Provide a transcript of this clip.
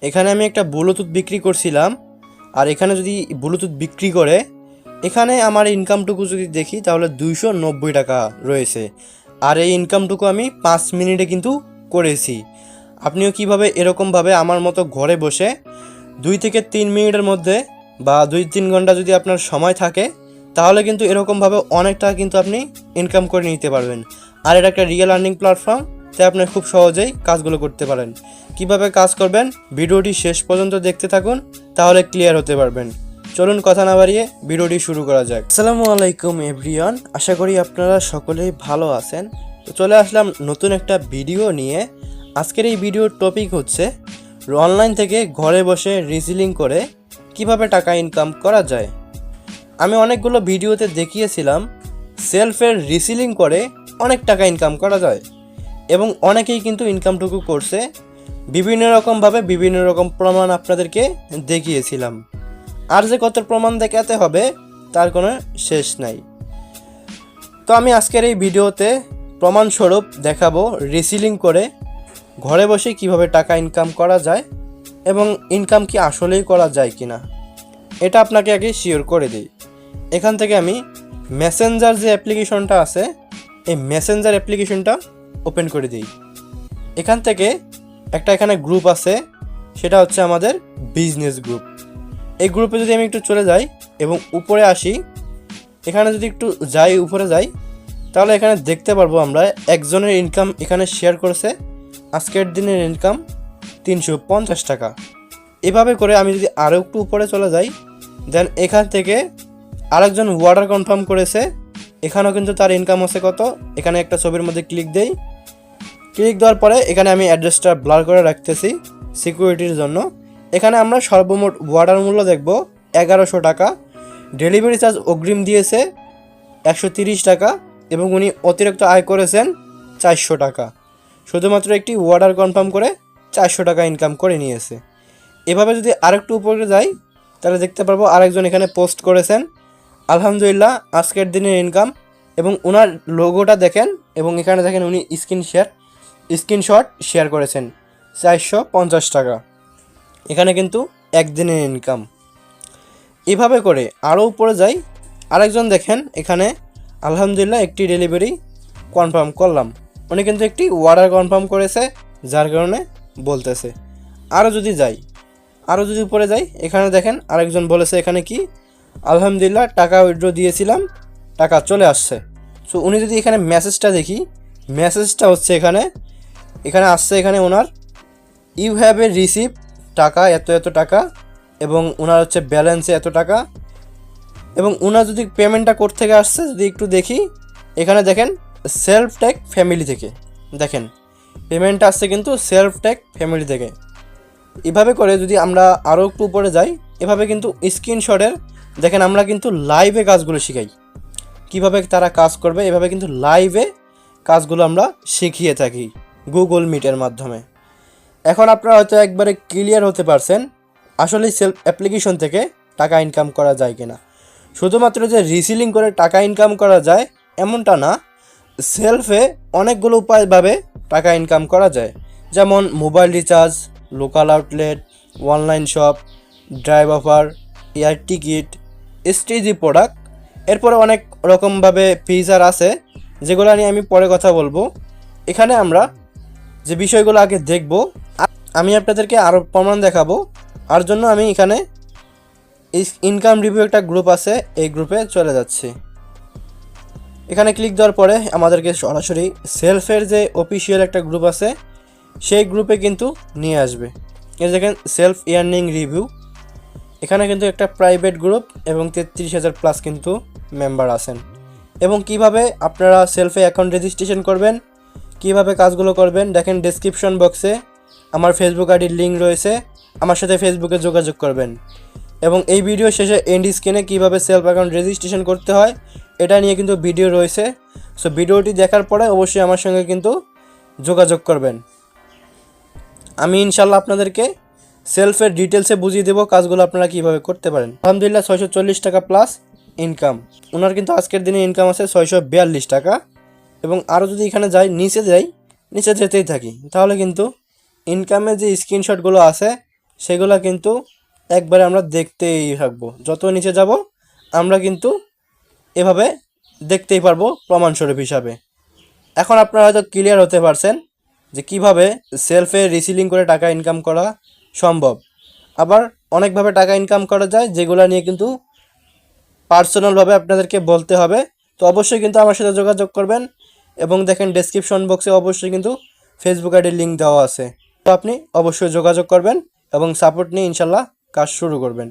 এখানে আমি একটা ব্লুটুথ বিক্রি করছিলাম, আর এখানে যদি ব্লুটুথ বিক্রি করে এখানে আমার ইনকামটুকু যদি দেখি তাহলে 290 টাকা রয়েছে। আর এই ইনকামটুকু আমি 5 মিনিটে কিন্তু করেছি। আপনিও কিভাবে এরকমভাবে আমার মতো ঘরে বসে 2 থেকে 3 মিনিটের মধ্যে বা 2-3 ঘন্টা যদি আপনার সময় থাকে তাহলে কিন্তু এরকমভাবে অনেক টাকা কিন্তু আপনি ইনকাম করে নিতে পারবেন। আর এটা একটা রিয়েল আর্নিং প্ল্যাটফর্ম, তাই আপনি খুব সহজেই কাজগুলো করতে পারেন। কিভাবে কাজ করবেন ভিডিওটি শেষ পর্যন্ত দেখতে থাকুন, তাহলে ক্লিয়ার হতে পারবেন। চলুন কথা না বাড়িয়ে ভিডিওটি শুরু করা যাক। আসসালামু আলাইকুম এভরিওয়ান, আশা করি আপনারা সকলেই ভালো আছেন। তো চলে আসলাম নতুন একটা ভিডিও নিয়ে। আজকের এই ভিডিওর টপিক হচ্ছে অনলাইন থেকে ঘরে বসে রিসেলিং করে কিভাবে টাকা ইনকাম করা যায়। আমি অনেকগুলো ভিডিওতে দেখিয়েছিলাম সেলফের রিসেলিং করে অনেক টাকা ইনকাম করা যায়, এবং অনেকেই কিন্তু ইনকামটুকু করছে। বিভিন্ন রকমভাবে বিভিন্ন রকম প্রমাণ আপনাদেরকে দেখিয়েছিলাম, আর যে কত প্রমাণ দেখাতে হবে তার কোনো শেষ নাই। তো আমি আজকের এই ভিডিওতে প্রমাণস্বরূপ দেখাবো রিসেলিং করে ঘরে বসে কিভাবে টাকা ইনকাম করা যায়, এবং ইনকাম কি আসলেই করা যায় কি না এটা আপনাকে আগে শিওর করে দিই। এখান থেকে আমি মেসেঞ্জার যে অ্যাপ্লিকেশনটা আছে এই মেসেঞ্জার অ্যাপ্লিকেশনটা ওপেন করে দিই। এখান থেকে একটা এখানে গ্রুপ আছে, সেটা হচ্ছে আমাদের বিজনেস গ্রুপ। এই গ্রুপে যদি আমি একটু চলে যাই এবং উপরে আসি, এখানে যদি একটু যাই উপরে যাই তাহলে এখানে দেখতে পারবো আমরা একজনের ইনকাম এখানে শেয়ার করেছে। আজকের দিনের ইনকাম 350 টাকা। এভাবে করে আমি যদি আরও একটু উপরে চলে যাই, দেন এখান থেকে আরেকজন অর্ডার কনফার্ম করেছে, এখানেও কিন্তু তার ইনকাম আছে কত। এখানে একটা ছবির মধ্যে ক্লিক দেই, ক্লিক দেওয়ার পরে এখানে আমি অ্যাড্রেসটা ব্লার করে রাখতেছি সিকিউরিটির জন্য। এখানে আমরা সর্বমোট অর্ডার মূল্য দেখব 1100 টাকা। ডেলিভারি চার্জ অগ্রিম দিয়েছে 130 টাকা, এবং উনি অতিরিক্ত আয় করেছেন 400 টাকা। শুধুমাত্র একটি অর্ডার কনফার্ম করে 400 টাকা ইনকাম করে নিয়েছে। এভাবে যদি আরেকটু উপরে যাই তাহলে দেখতে পারবো আরেকজন এখানে পোস্ট করেছেন, আলহামদুলিল্লাহ আজকের দিনের ইনকাম, এবং ওনার লোগোটা দেখেন, এবং এখানে দেখেন উনি স্ক্রিনশট শেয়ার করেছেন 450 টাকা। এখানে কিন্তু একদিনের ইনকাম। এভাবে করে আরও উপরে যাই, আরেকজন দেখেন এখানে আলহামদুলিল্লাহ একটি ডেলিভারি কনফার্ম করলাম, উনি কিন্তু একটি অর্ডার কনফার্ম করেছে, যার কারণে বলতেছে। আরও যদি উপরে যাই, এখানে দেখেন আরেকজন বলেছে এখানে কি আলহামদুলিল্লাহ টাকা উইথড্র দিয়েছিলাম, টাকা চলে আসছে। সো উনি যদি এখানে মেসেজটা দেখি, মেসেজটা হচ্ছে এখানে আসছে, এখানে ওনার ইউ হ্যাভ এ রিসিভ টাকা এত টাকা, এবং ওনার হচ্ছে ব্যালেন্সে এত টাকা, এবং ওনার যদি পেমেন্টটা কোথা থেকে আসছে যদি একটু দেখি, এখানে দেখেন সেলফ টেক ফ্যামিলি থেকে, দেখেন পেমেন্টটা আসছে কিন্তু সেলফ টেক ফ্যামিলি থেকে। এভাবে করে যদি আমরা আরও একটু উপরে যাই, এভাবে কিন্তু স্ক্রিনশটের দেখেন আমরা কিন্তু লাইভে কাজগুলো শিখাই, কিভাবে তারা কাজ করবে। এভাবে কিন্তু লাইভে কাজগুলো আমরা শিখিয়ে থাকি গুগল মিটের মাধ্যমে। এখন আপনারা হয়তো একবারে ক্লিয়ার হতে পারছেন আসলে সেলফ অ্যাপ্লিকেশন থেকে টাকা ইনকাম করা যায় কিনা। শুধুমাত্র যে রিসেলিং করে টাকা ইনকাম করা যায় এমনটা না, সেলফে অনেকগুলো উপায়ভাবে টাকা ইনকাম করা যায়, যেমন mobile recharge, local outlet, online shop, drive offer, air ticket, STG product. এরপরে অনেক রকমভাবে ফিচার আছে যেগুলো নিয়ে আমি পরে কথা বলবো। এখানে আমরা যে বিষয়গুলো আগে দেখব, আমি আপনাদেরকে আরও প্রমাণ দেখাবো। আর জন্য আমি এখানে ইনকাম রিভিউ একটা গ্রুপ আছে, এই গ্রুপে চলে যাচ্ছি। এখানে ক্লিক দেওয়ার পরে আমাদেরকে সরাসরি সেলফের যে অফিসিয়াল একটা গ্রুপ আছে সেই গ্রুপে কিন্তু নিয়ে আসবে। এই দেখেন সেলফ ইয়ার্নিং রিভিউ, এখানে কিন্তু একটা প্রাইভেট গ্রুপ এবং 33,000 প্লাস কিন্তু মেম্বার আছেন। এবং কিভাবে আপনারা সেলফে অ্যাকাউন্ট রেজিস্ট্রেশন করবেন, কিভাবে কাজগুলো করবেন, দেখেন ডেসক্রিপশন বক্সে আমার ফেসবুক আইডির লিঙ্ক রয়েছে, আমার সাথে ফেসবুকে যোগাযোগ করবেন। এবং এই ভিডিও শেষে এন্ড স্ক্রিনে কীভাবে সেলফ অ্যাকাউন্ট রেজিস্ট্রেশন করতে হয় এটা নিয়ে কিন্তু ভিডিও রয়েছে। সো ভিডিওটি দেখার পরে অবশ্যই আমার সঙ্গে কিন্তু যোগাযোগ করবেন। আমি ইনশাল্লাহ আপনাদেরকে সেলফের ডিটেলসে বুঝিয়ে দেবো কাজগুলো আপনারা কীভাবে করতে পারেন। আলহামদুলিল্লাহ 640 টাকা প্লাস ইনকাম, ওনার কিন্তু আজকের দিনে ইনকাম আছে 642 টাকা। এবং আরও যদি এখানে নিচে যেতেই থাকি তাহলে কিন্তু ইনকামের যে স্ক্রিনশটগুলো আছে সেগুলো কিন্তু একবারে আমরা দেখতেই থাকবো। যত নিচে যাব আমরা কিন্তু এভাবে দেখতেই পারবো প্রমাণস্বরূপ হিসাবে। এখন আপনারা হয়তো ক্লিয়ার হতে পারছেন যে কিভাবে সেলফে রিসিলিং করে টাকা ইনকাম করা সম্ভব। আবার অনেকভাবে টাকা ইনকাম করা যায়, যেগুলো নিয়ে কিন্তু পার্সোনালভাবে আপনাদেরকে বলতে হবে। তো অবশ্যই কিন্তু আমার সাথে যোগাযোগ করবেন, এবং দেখেন ডেসক্রিপশন বক্সে অবশ্যই কিন্তু ফেসবুক আইডির লিঙ্ক দেওয়া আছে। তো আপনি অবশ্যই যোগাযোগ করবেন এবং সাপোর্ট নিয়ে ইনশাল্লাহ কাজ শুরু করবেন।